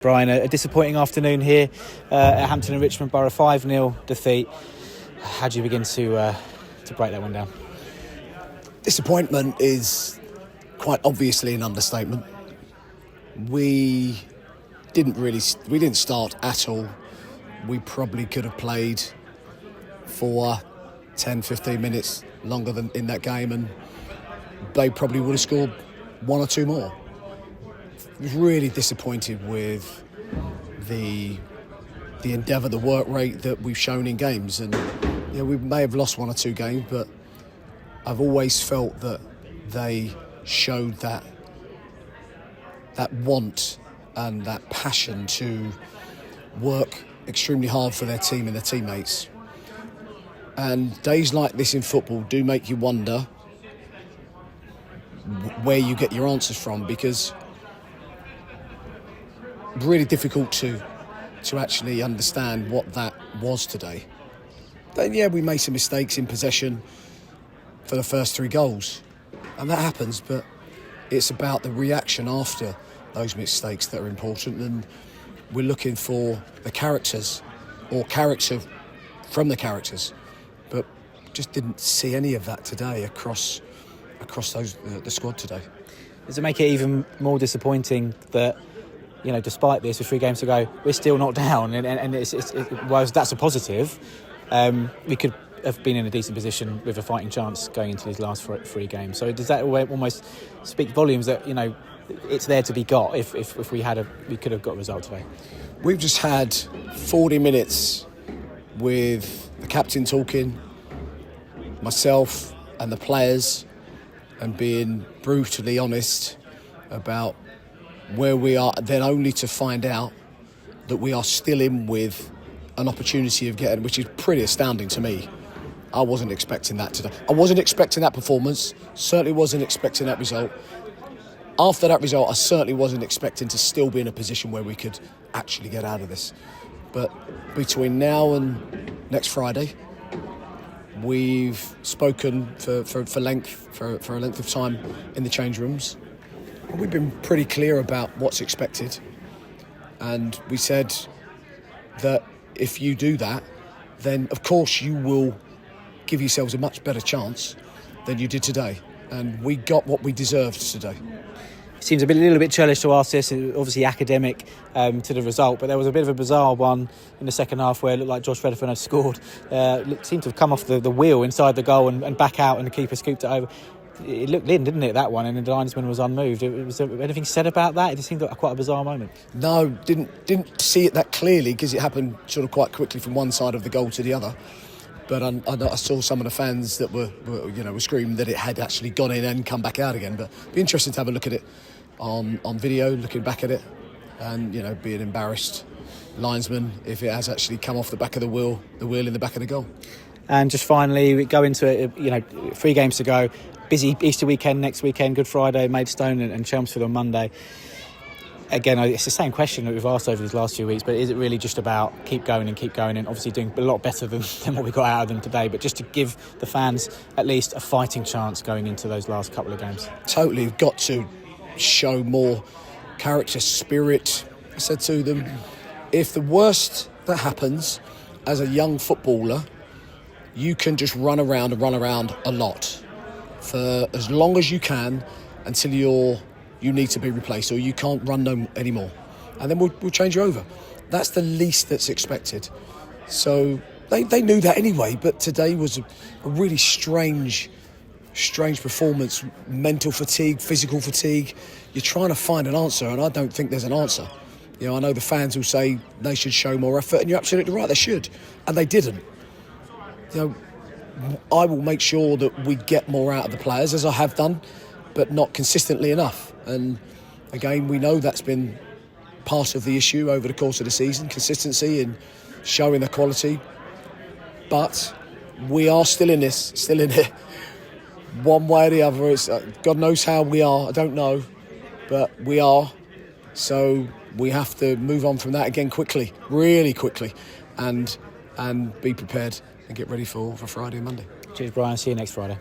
Brian, a disappointing afternoon here at Hampton Richmond Borough, 5-0 defeat. How do you begin to break that one down? Disappointment is quite obviously an understatement. We didn't start at all. We probably could have played for 10, 15 minutes longer than in that game, and they probably would have scored one or two more. Really disappointed with the endeavour, the work rate that we've shown in games, and we may have lost one or two games, but I've always felt that they showed that want and that passion to work extremely hard for their team and their teammates. And days like this in football do make you wonder where you get your answers from, because really difficult to actually understand what that was today. Then we made some mistakes in possession for the first three goals, and that happens, but it's about the reaction after those mistakes that are important, and we're looking for the characters or character from the characters, but just didn't see any of that today across the squad today. Does it make it even more disappointing that despite this, with 3 games to go, we're still not down, and that's a positive. We could have been in a decent position with a fighting chance going into these last 3 games. So does that almost speak volumes that it's there to be got if we could have got a result today? We've just had 40 minutes with the captain talking, myself and the players, and being brutally honest about where we are, then only to find out that we are still in with an opportunity of getting, which is pretty astounding to me. I wasn't expecting that today. I wasn't expecting that performance, certainly wasn't expecting that result. After that result, I certainly wasn't expecting to still be in a position where we could actually get out of this. But between now and next Friday, we've spoken for a length of time in the change rooms. We've been pretty clear about what's expected, and we said that if you do that, then of course you will give yourselves a much better chance than you did today, and we got what we deserved today. It seems a little bit churlish to ask this, obviously academic to the result, but there was a bit of a bizarre one in the second half where it looked like Josh Redfern had scored. Seemed to have come off the wheel inside the goal and back out, and the keeper scooped it over. It looked in, didn't it, that one, and the linesman was unmoved. Was there anything said about that? It just seemed like quite a bizarre moment. No, didn't see it that clearly, because it happened sort of quite quickly from one side of the goal to the other. But I saw some of the fans that were screaming that it had actually gone in and come back out again. But it'd be interesting to have a look at it on video, looking back at it, and be an embarrassed linesman if it has actually come off the back of the wheel in the back of the goal. And just finally, we go into it. 3 games to go. Busy Easter weekend next weekend, Good Friday, Maidstone and Chelmsford on Monday. Again, it's the same question that we've asked over these last few weeks, but is it really just about keep going and obviously doing a lot better than what we got out of them today, but just to give the fans at least a fighting chance going into those last couple of games? Totally, we've got to show more character, spirit. I said to them, if the worst that happens as a young footballer, you can just run around a lot for as long as you can until you need to be replaced or you can't run no anymore, and then we'll change you over. That's the least that's expected. So they knew that anyway, but today was a really strange performance. Mental fatigue, physical fatigue. You're trying to find an answer, and I don't think there's an answer. I know the fans will say they should show more effort, and you're absolutely right, they should, and they didn't. I will make sure that we get more out of the players, as I have done, but not consistently enough. And again, we know that's been part of the issue over the course of the season, consistency and showing the quality. But we are still in it, one way or the other. It's, God knows how we are, I don't know, but we are. So we have to move on from that again quickly, really quickly, and be prepared and get ready for Friday and Monday. Cheers, Brian. See you next Friday.